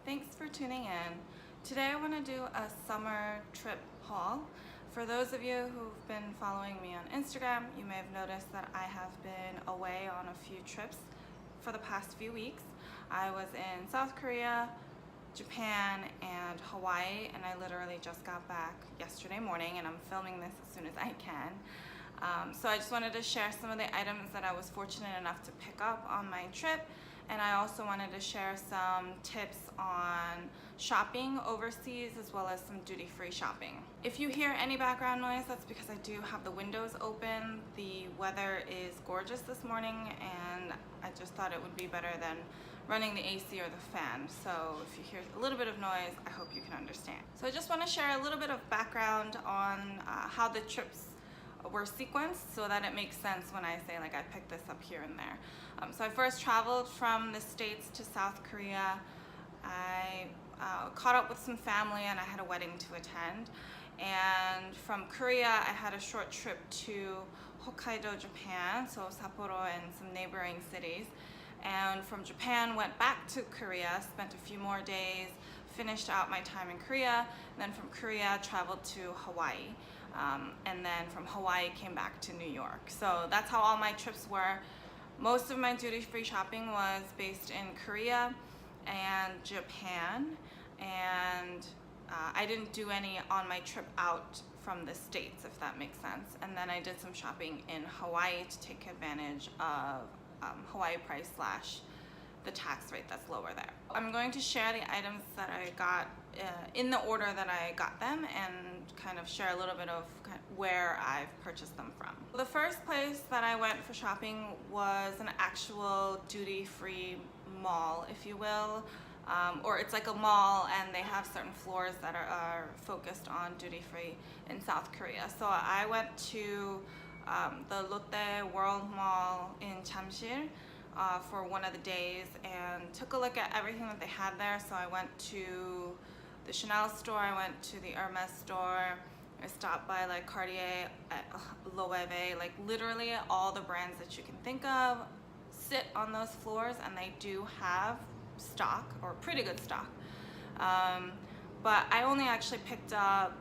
Thanks for tuning in. Today I want to do a summer trip haul. For those of you who've been following me on Instagram, you may have noticed that I have been away on a few trips for the past few weeks. I was in South Korea, Japan, and Hawaii, and I literally just got back yesterday morning, and I'm filming this as soon as I can. So I just wanted to share some of the items that I was fortunate enough to pick up on my trip, and I also wanted to share some tips on shopping overseas as well as some duty-free shopping. If you hear any background noise, that's because I do have the windows open. The weather is gorgeous this morning, and I just thought it would be better than running the AC or the fan. So if you hear a little bit of noise, I hope you can understand. So I just want to share a little bit of background on how the trips were sequenced so that it makes sense when I say like I picked this up here and there. So I first traveled from the States to South Korea. I caught up with some family and I had a wedding to attend. And from Korea, I had a short trip to Hokkaido, Japan, so Sapporo and some neighboring cities. And from Japan, went back to Korea, spent a few more days, finished out my time in Korea. And then from Korea, traveled to Hawaii. And then from Hawaii, came back to New York. So that's how all my trips were. Most of my duty-free shopping was based in Korea and Japan. And I didn't do any on my trip out from the States, if that makes sense. And then I did some shopping in Hawaii to take advantage of Hawaii price / the tax rate that's lower there. I'm going to share the items that I got in the order that I got them and kind of share a little bit of where I've purchased them from. The first place that I went for shopping was an actual duty-free mall, if you will. Or it's like a mall and they have certain floors that are focused on duty-free in South Korea. So I went to the Lotte World Mall in Jamsil for one of the days and took a look at everything that they had there. So I went to the Chanel store, I went to the Hermes store, I stopped by like Cartier, Loewe, like literally all the brands that you can think of sit on those floors, and they do have stock, or pretty good stock. But I only actually picked up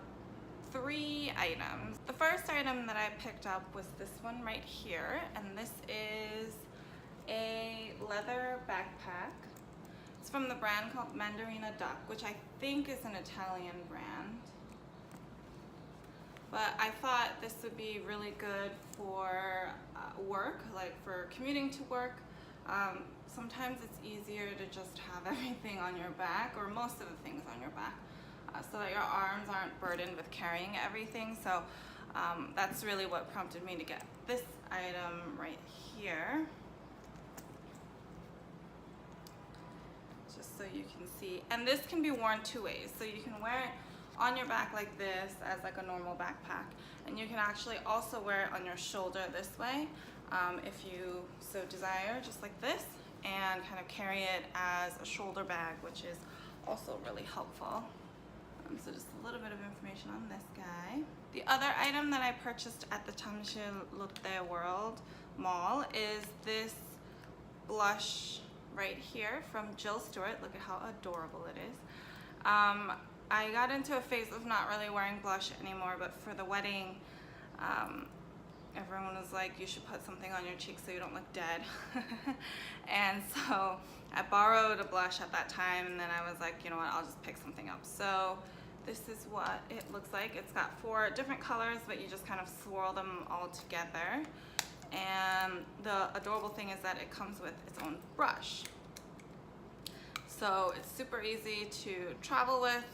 3 items. The first item that I picked up was this one right here, and this is a leather backpack. It's from the brand called Mandarina Duck, which I think is an Italian brand. But I thought this would be really good for work, like for commuting to work. Sometimes it's easier to just have everything on your back, or most of the things on your back, so that your arms aren't burdened with carrying everything. So that's really what prompted me to get this item right here. Just so you can see. And this can be worn 2 ways. So you can wear it on your back like this as like a normal backpack, and you can actually also wear it on your shoulder this way if you so desire, just like this, and kind of carry it as a shoulder bag, which is also really helpful. So just a little bit of information on this guy. The other item that I purchased at the Jamsil Lotte World Mall is this blush right here from Jill Stuart. Look at how adorable it is. I got into a phase of not really wearing blush anymore, but for the wedding, everyone was like, you should put something on your cheeks so you don't look dead. And so I borrowed a blush at that time, and then I was like, you know what, I'll just pick something up. So this is what it looks like. It's got 4 different colors, but you just kind of swirl them all together. And the adorable thing is that it comes with its own brush. So it's super easy to travel with.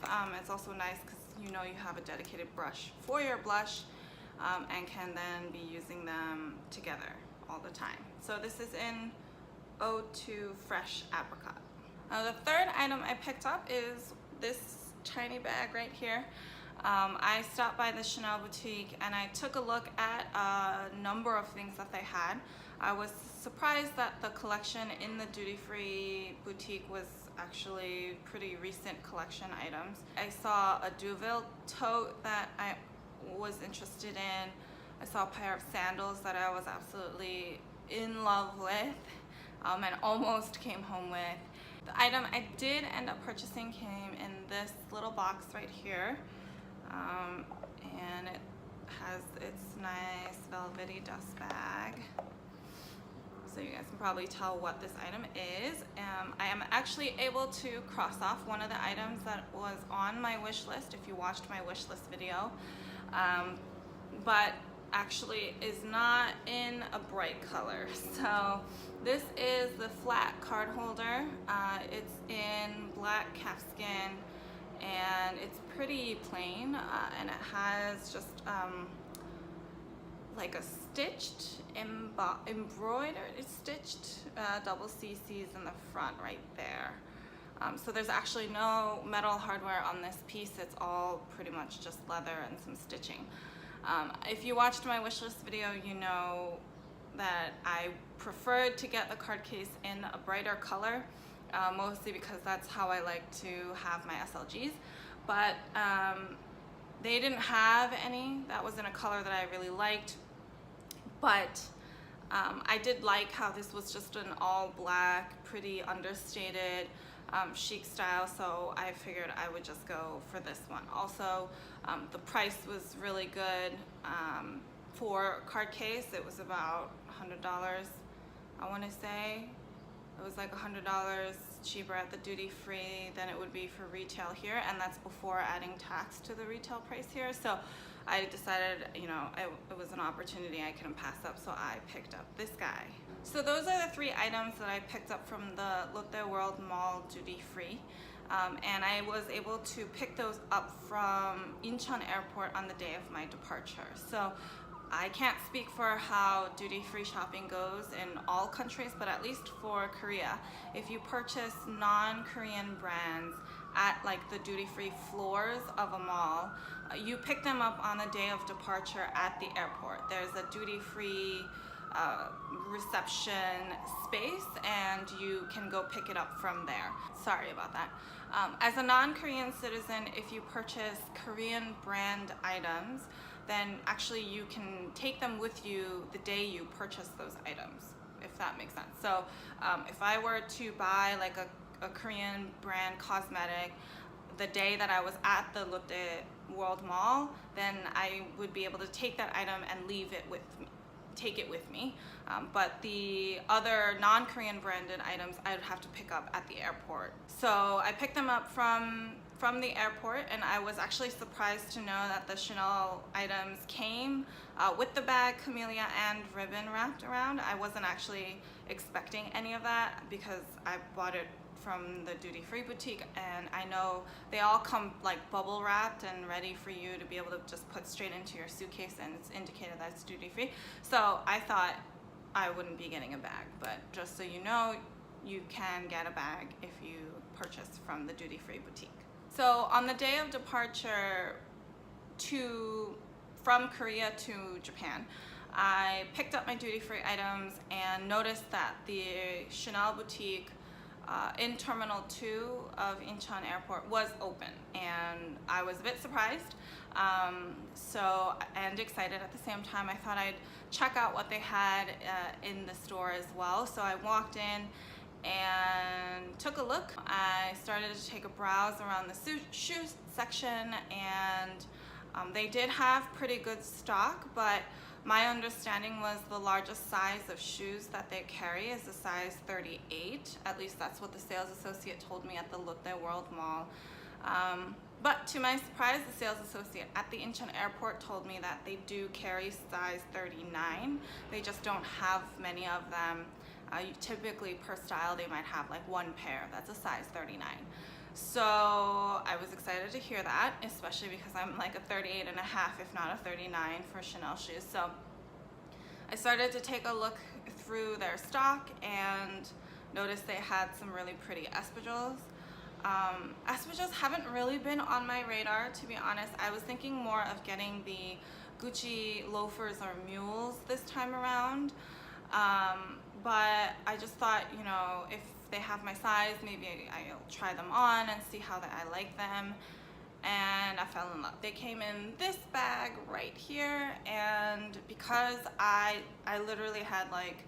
It's also nice because you know you have a dedicated brush for your blush, and can then be using them together all the time. So this is in 02 Fresh Apricot. The third item I picked up is this tiny bag right here. I stopped by the Chanel boutique and I took a look at a number of things that they had. I was surprised that the collection in the duty-free boutique was actually pretty recent collection items. I saw a Deauville tote that I was interested in. I saw a pair of sandals that I was absolutely in love with and almost came home with. The item I did end up purchasing came in this little box right here, and it has its nice velvety dust bag. So you guys can probably tell what this item is. I am actually able to cross off one of the items that was on my wish list if you watched my wish list video, but actually is not in a bright color. So this is the flat card holder. It's in black calfskin and it's pretty plain, and it has just like a stitched, embroidered, it's stitched double CCs in the front right there. So there's actually no metal hardware on this piece. It's all pretty much just leather and some stitching. If you watched my wishlist video, you know that I preferred to get the card case in a brighter color, mostly because that's how I like to have my SLGs. But they didn't have any that was in a color that I really liked. But I did like how this was just an all black, pretty understated, chic style, so I figured I would just go for this one. Also, the price was really good for card case. It was about $100, I want to say. It was like $100 cheaper at the duty free than it would be for retail here, and that's before adding tax to the retail price here. So I decided, you know, it was an opportunity I couldn't pass up, so I picked up this guy. So those are the three items that I picked up from the Lotte World Mall duty free, and I was able to pick those up from Incheon Airport on the day of my departure. So I can't speak for how duty-free shopping goes in all countries, but at least for Korea, if you purchase non-Korean brands at like the duty-free floors of a mall, you pick them up on the day of departure at the airport. There's a duty-free reception space, and you can go pick it up from there. Sorry about that. As a non-Korean citizen, if you purchase Korean brand items, then actually you can take them with you the day you purchase those items, if that makes sense. So if I were to buy like a Korean brand cosmetic the day that I was at the Lotte World Mall, then I would be able to take that item and leave it with me, take it with me. But the other non-Korean branded items I would have to pick up at the airport. So I picked them up from the airport, and I was actually surprised to know that the Chanel items came with the bag, camellia, and ribbon wrapped around. I wasn't actually expecting any of that because I bought it from the duty-free boutique, and I know they all come like bubble wrapped and ready for you to be able to just put straight into your suitcase, and it's indicated that it's duty-free. So I thought I wouldn't be getting a bag, but just so you know, you can get a bag if you purchase from the duty-free boutique. So on the day of departure from Korea to Japan, I picked up my duty-free items and noticed that the Chanel boutique in Terminal 2 of Incheon Airport was open, and I was a bit surprised and excited at the same time. I thought I'd check out what they had in the store as well. So I walked in and took a look. I started to take a browse around the shoe section, and they did have pretty good stock, but my understanding was the largest size of shoes that they carry is a size 38. At least that's what the sales associate told me at the Lotte World Mall. But to my surprise, the sales associate at the Incheon Airport told me that they do carry size 39. They just don't have many of them. Typically per style they might have like one pair that's a size 39. So I was excited to hear that, especially because I'm like a 38 and a half, if not a 39 for Chanel shoes. So I started to take a look through their stock and noticed they had some really pretty espadrilles. Espadrilles haven't really been on my radar, to be honest. I was thinking more of getting the Gucci loafers or mules this time around. But I just thought, you know, if they have my size, maybe I'll try them on and see how I like them. And I fell in love. They came in this bag right here, and because I literally had like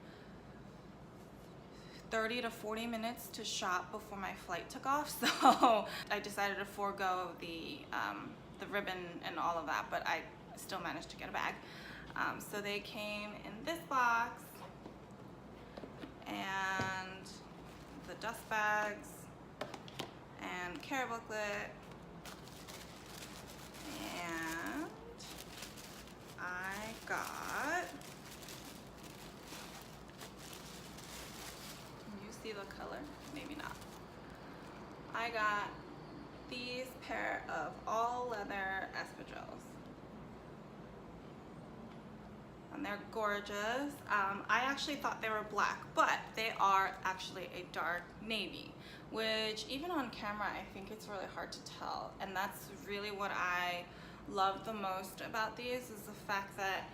30 to 40 minutes to shop before my flight took off, so I decided to forego the ribbon and all of that, but I still managed to get a bag. So they came in this box, and the dust bags, and care booklet, and I got, can you see the color? Maybe not. I got these pair of all leather espadrilles. And they're gorgeous. I actually thought they were black, but they are actually a dark navy, which even on camera, I think it's really hard to tell. And that's really what I love the most about these, is the fact that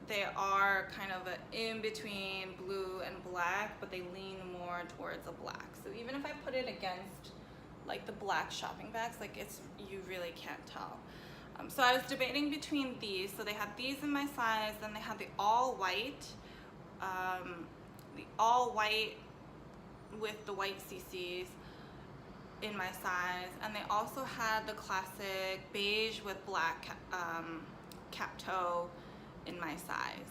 they are kind of an in-between blue and black, but they lean more towards a black. So even if I put it against like the black shopping bags, like you really can't tell. So I was debating between these. So they have these in my size, then they have the all white with the white CCs in my size, and they also had the classic beige with black cap toe in my size.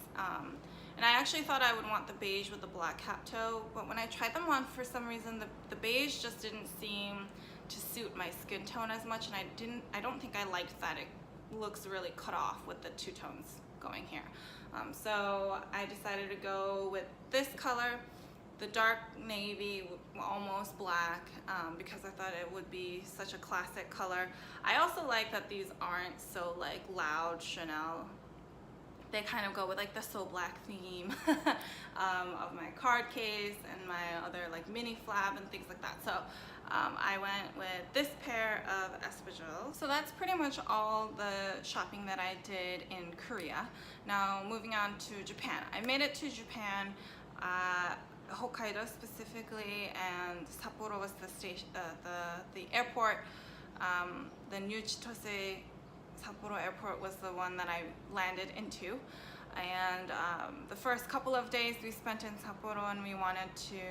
And I actually thought I would want the beige with the black cap toe, but when I tried them on, for some reason the beige just didn't seem to suit my skin tone as much, and I don't think I liked that it looks really cut off with the two tones going here. So I decided to go with this color, the dark navy, almost black, because I thought it would be such a classic color. I also like that these aren't so like loud Chanel. They kind of go with like the So Black theme of my card case and my other like mini flab and things like that. So I went with this pair of espadrilles. So that's pretty much all the shopping that I did in Korea. Now moving on to Japan. I made it to Japan, Hokkaido specifically, and Sapporo was the station, the airport. The New Chitose Sapporo airport was the one that I landed into, and the first couple of days we spent in Sapporo, and we wanted to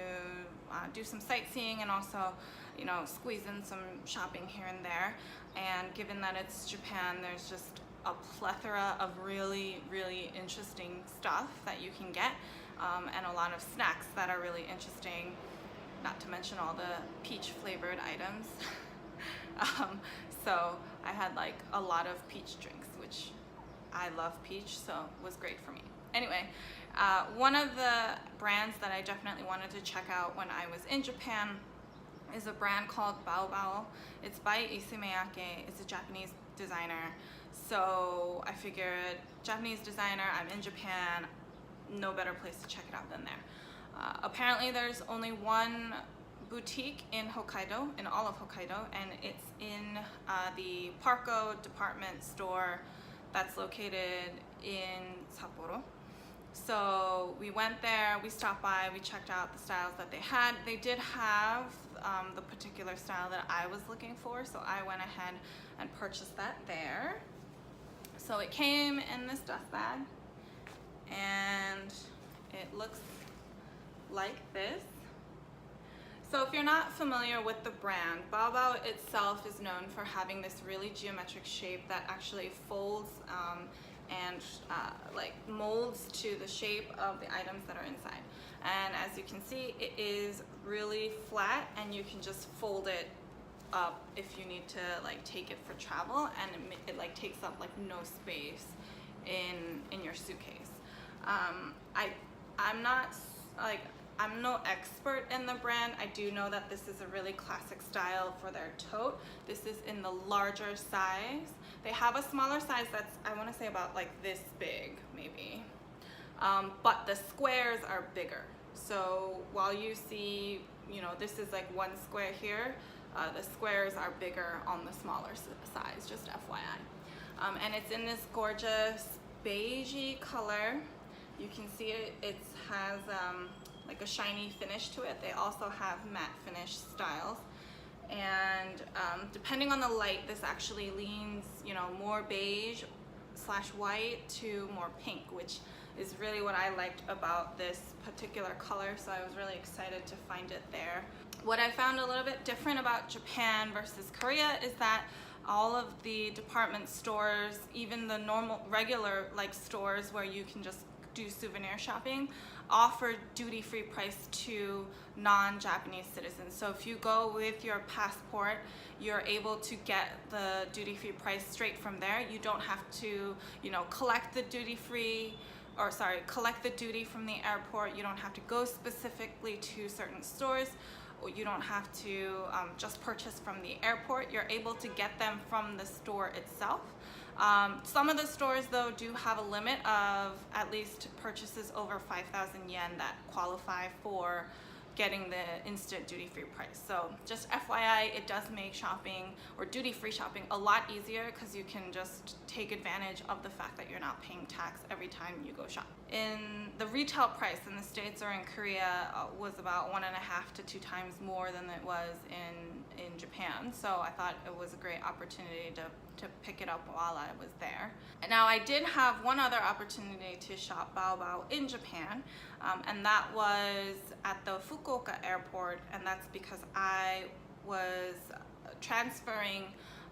do some sightseeing and also, you know, squeeze in some shopping here and there. And given that it's Japan, there's just a plethora of really, really interesting stuff that you can get, and a lot of snacks that are really interesting, not to mention all the peach flavored items. So I had like a lot of peach drinks, which I love peach, so it was great for me. Anyway, one of the brands that I definitely wanted to check out when I was in Japan is a brand called Bao. It's by Issey Miyake. It's a Japanese designer. So I figured, Japanese designer, I'm in Japan, no better place to check it out than there. Apparently there's only one boutique in Hokkaido, in all of Hokkaido, and it's in the Parco department store that's located in Sapporo. So we went there, we stopped by, we checked out the styles that they had. They did have the particular style that I was looking for, so I went ahead and purchased that there. So it came in this dust bag, and it looks like this. So if you're not familiar with the brand, Bao itself is known for having this really geometric shape that actually folds and like molds to the shape of the items that are inside. And as you can see, it is really flat, and you can just fold it up if you need to like take it for travel, and it like takes up like no space in your suitcase. I'm no expert in the brand. I do know that this is a really classic style for their tote. This is in the larger size. They have a smaller size that's, I want to say, about like this big maybe, but the squares are bigger. So while you see, you know, this is like one square here, the squares are bigger on the smaller size, just FYI. And it's in this gorgeous beigey color. You can see it has like a shiny finish to it. They also have matte finish styles, and depending on the light, this actually leans, you know, more beige / white to more pink, which is really what I liked about this particular color, so I was really excited to find it there. What I found a little bit different about Japan versus Korea is that all of the department stores, even the normal regular like stores where you can just do souvenir shopping, offer duty-free price to non-Japanese citizens. So if you go with your passport, you're able to get the duty-free price straight from there. You don't have to, you know, collect the duty from the airport. You don't have to go specifically to certain stores. You don't have to just purchase from the airport. You're able to get them from the store itself. Some of the stores though do have a limit of at least purchases over 5,000 yen that qualify for getting the instant duty-free price. So just FYI, it does make shopping or duty-free shopping a lot easier because you can just take advantage of the fact that you're not paying tax every time you go shop. In the retail price in the States or in Korea was about 1.5 to 2 times more than it was in Japan. So I thought it was a great opportunity to pick it up while I was there. And now I did have one other opportunity to shop Baobao in Japan, and that was at the Fukuoka airport, and that's because I was transferring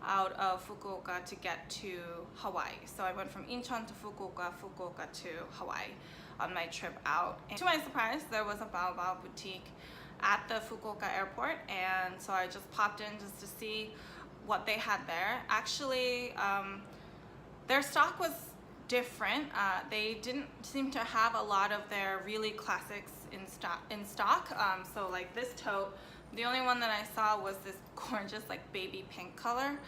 out of Fukuoka to get to Hawaii. So I went from Incheon to Fukuoka, Fukuoka to Hawaii on my trip out. And to my surprise, there was a Baobao boutique at the Fukuoka airport, and so I just popped in just to see what they had there. Actually, their stock was different. They didn't seem to have a lot of their really classics in stock. So like this tote, the only one that I saw was this gorgeous like baby pink color,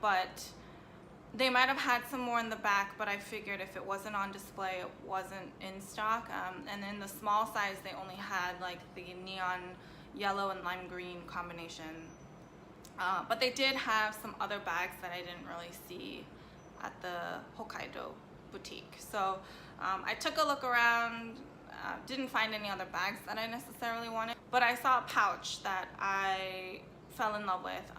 but they might have had some more in the back, but I figured if it wasn't on display, it wasn't in stock. And in the small size, they only had like the neon yellow and lime green combination. But they did have some other bags that I didn't really see at the Hokkaido boutique. So I took a look around, didn't find any other bags that I necessarily wanted, but I saw a pouch that I fell in love with.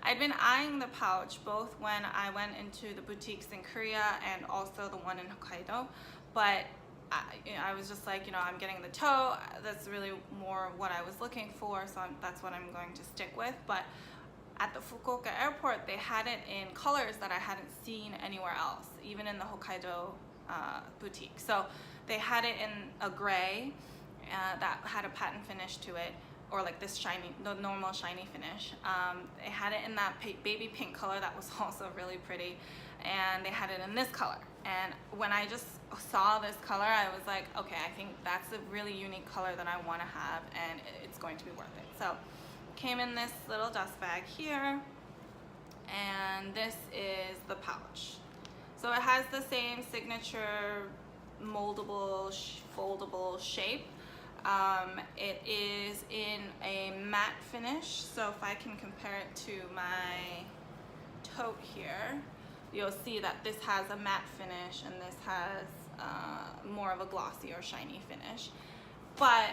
I'd been eyeing the pouch both when I went into the boutiques in Korea and also the one in Hokkaido, but I was just like, you know, I'm getting the tote. That's really more what I was looking for, so that's what I'm going to stick with. But at the Fukuoka airport, they had it in colors that I hadn't seen anywhere else, even in the Hokkaido boutique. So they had it in a gray that had a patent finish to it, or like this shiny, the normal shiny finish. They had it in that baby pink color that was also really pretty, and they had it in this color. And when I just saw this color, I was like, okay, I think that's a really unique color that I want to have, and it's going to be worth it. So came in this little dust bag here, and this is the pouch. So it has the same signature moldable, foldable shape. It is in a matte finish, so if I can compare it to my tote here, you'll see that this has a matte finish and this has more of a glossy or shiny finish. But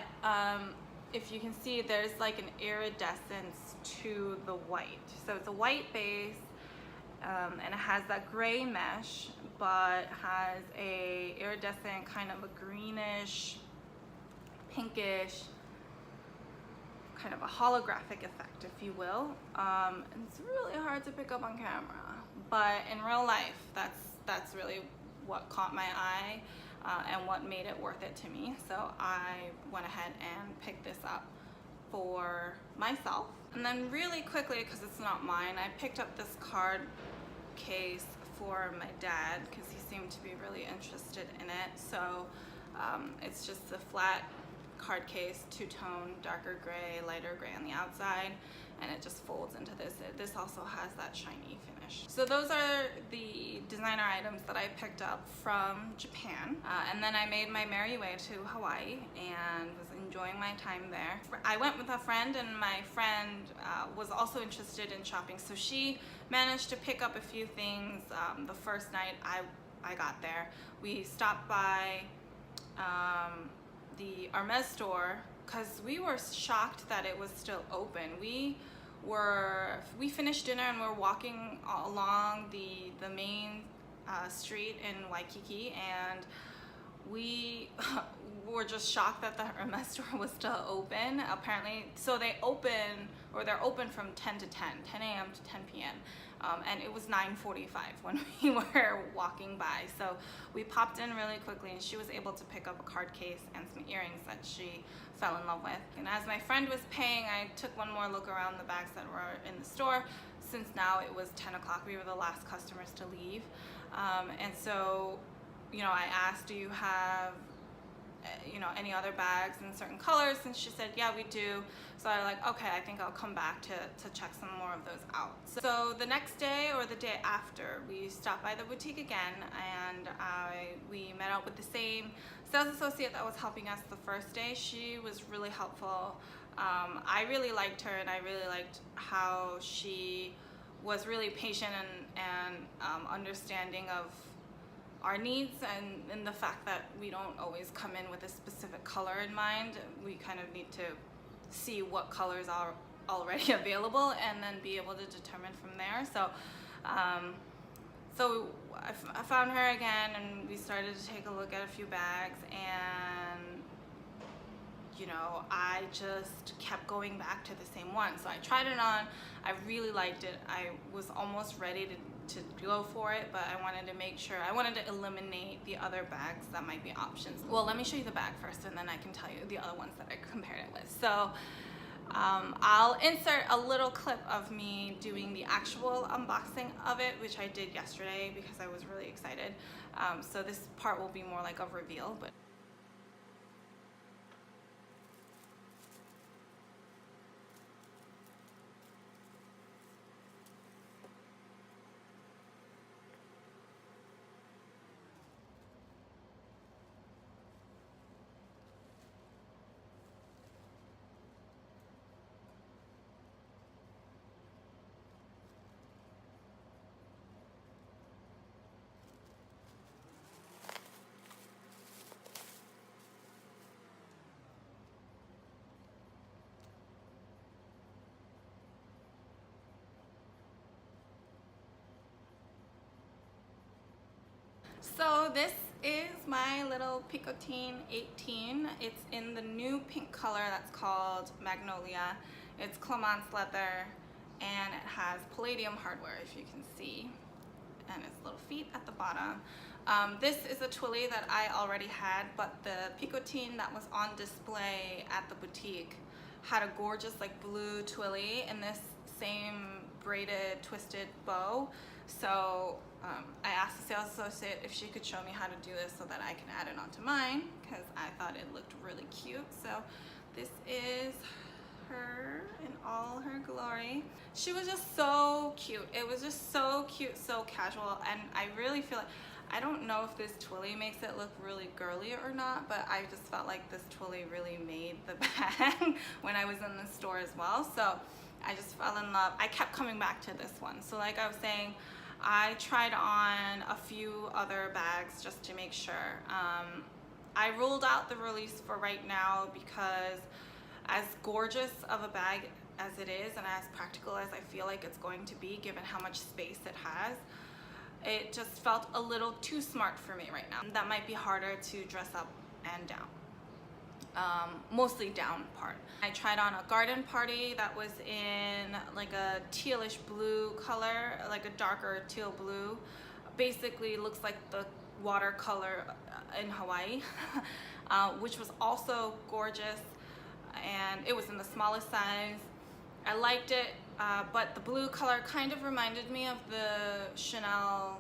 if you can see, there's like an iridescence to the white. So it's a white base, and it has that gray mesh, but has a iridescent kind of a greenish, pinkish, kind of a holographic effect, if you will. And it's really hard to pick up on camera, but in real life, that's really what caught my eye and what made it worth it to me. So I went ahead and picked this up for myself. And then really quickly, because it's not mine, I picked up this card case for my dad because he seemed to be really interested in it. So it's just a flat card case, two-tone, darker gray, lighter gray on the outside, and it just folds into this. This also has that shiny finish. So those are the designer items that I picked up from Japan, and then I made my merry way to Hawaii and was enjoying my time there. I went with a friend, and my friend was also interested in shopping, so she managed to pick up a few things the first night I got there. We stopped by the Hermes store because we were shocked that it was still open. We finished dinner and we're walking along the main street in Waikiki, and we were just shocked that the Hermes store was still open. Apparently, so they're open from 10 to 10 a.m. to 10 p.m. And it was 9:45 when we were walking by. So we popped in really quickly, and she was able to pick up a card case and some earrings that she fell in love with. And as my friend was paying, I took one more look around the bags that were in the store. Since now it was 10 o'clock, we were the last customers to leave. And so, you know, I asked, do you have, you know, any other bags in certain colors? And she said, yeah, we do. So I was like, okay, I think I'll come back to check some more of those out. So the next day or the day after, we stopped by the boutique again, and we met up with the same sales associate that was helping us the first day. She was really helpful. I really liked her, and I really liked how she was really patient and understanding of our needs, and the fact that we don't always come in with a specific color in mind. We kind of need to see what colors are already available and then be able to determine from there. So so I found her again, and we started to take a look at a few bags, and you know, I just kept going back to the same one. So I tried it on, I really liked it. I was almost ready to go for it, but I wanted to make sure, I wanted to eliminate the other bags that might be options. Well, let me show you the bag first, and then I can tell you the other ones that I compared it with. So I'll insert a little clip of me doing the actual unboxing of it, which I did yesterday because I was really excited. So this part will be more like a reveal, but so this is my little Picotin 18. It's in the new pink color that's called Magnolia. It's Clemence leather, and it has palladium hardware, if you can see, and its little feet at the bottom. This is a twilly that I already had, but the Picotin that was on display at the boutique had a gorgeous like blue twilly in this same braided twisted bow. So I asked the sales associate if she could show me how to do this so that I can add it onto mine, because I thought it looked really cute. So this is her in all her glory. She was just so cute. It was just so cute, so casual, and I really feel like, I don't know if this twilly makes it look really girly or not, but I just felt like this twilly really made the bag when I was in the store as well. So I just fell in love. I kept coming back to this one. So like I was saying, I tried on a few other bags just to make sure. I ruled out the release for right now because as gorgeous of a bag as it is, and as practical as I feel like it's going to be given how much space it has, it just felt a little too smart for me right now. That might be harder to dress up and down. Mostly down part. I tried on a garden party that was in like a tealish blue color, like a darker teal blue. Basically looks like the watercolor in Hawaii, which was also gorgeous, and it was in the smallest size. I liked it, but the blue color kind of reminded me of the Chanel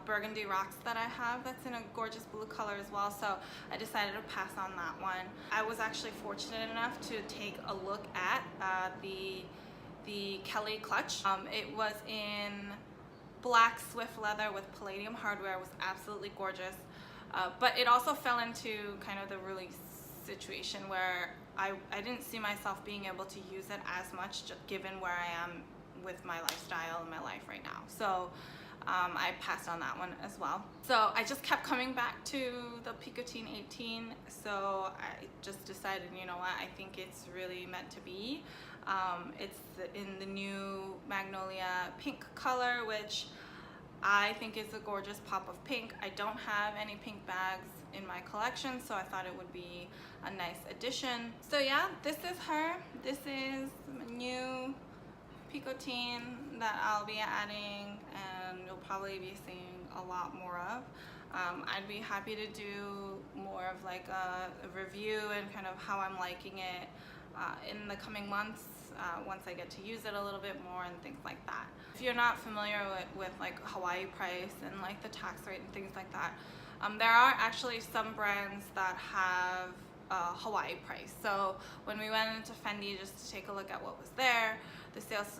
burgundy rocks that I have that's in a gorgeous blue color as well, so I decided to pass on that one. I was actually fortunate enough to take a look at the Kelly clutch. It was in black Swift leather with palladium hardware. It was absolutely gorgeous, but it also fell into kind of the release situation where I didn't see myself being able to use it as much, just given where I am with my lifestyle and my life right now. So I passed on that one as well. So I just kept coming back to the Picotin 18. So I just decided, you know what, I think it's really meant to be. It's in the new Magnolia pink color, which I think is a gorgeous pop of pink. I don't have any pink bags in my collection, so I thought it would be a nice addition. So yeah, this is her. This is the new Picotin that I'll be adding, and you'll probably be seeing a lot more of. I'd be happy to do more of like a review and kind of how I'm liking it in the coming months, once I get to use it a little bit more and things like that. If you're not familiar with like Hawaii price and like the tax rate and things like that, there are actually some brands that have Hawaii price. So when we went into Fendi just to take a look at what was there, the sales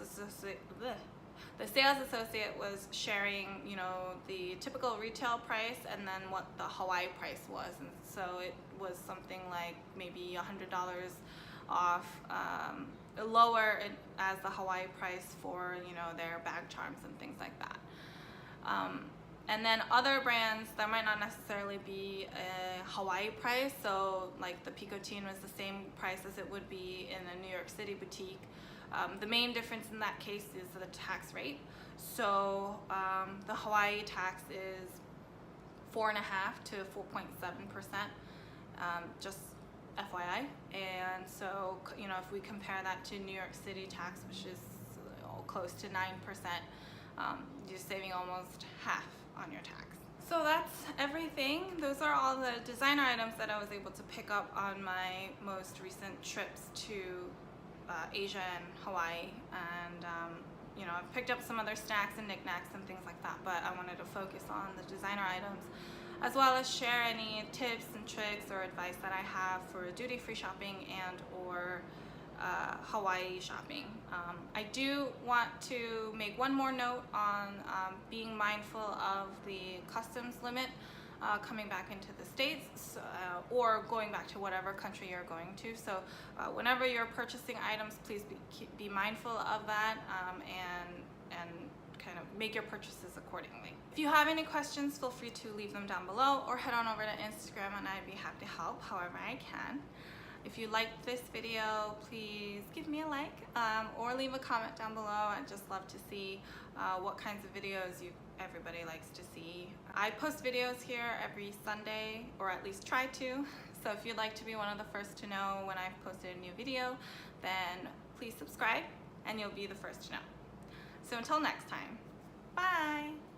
associate was sharing, you know, the typical retail price and then what the Hawaii price was, and so it was something like maybe $100 off, lower as the Hawaii price for, you know, their bag charms and things like that. And then other brands that might not necessarily be a Hawaii price, so like the Picotin was the same price as it would be in a New York City boutique. The main difference in that case is the tax rate. So the Hawaii tax is 4.5% to 4.7%, just FYI. And so, you know, if we compare that to New York City tax, which is close to 9%, you're saving almost half on your tax. So that's everything. Those are all the designer items that I was able to pick up on my most recent trips to Asia and Hawaii, and you know, I've picked up some other snacks and knickknacks and things like that, but I wanted to focus on the designer items, as well as share any tips and tricks or advice that I have for duty-free shopping and or Hawaii shopping. I do want to make one more note on being mindful of the customs limit coming back into the States, or going back to whatever country you're going to. So whenever you're purchasing items, please be mindful of that, and kind of make your purchases accordingly. If you have any questions, feel free to leave them down below or head on over to Instagram and I'd be happy to help however I can. If you liked this video, please give me a like, or leave a comment down below. I'd just love to see what kinds of videos everybody likes to see. I post videos here every Sunday, or at least try to. So if you'd like to be one of the first to know when I've posted a new video, then please subscribe and you'll be the first to know. So until next time, bye!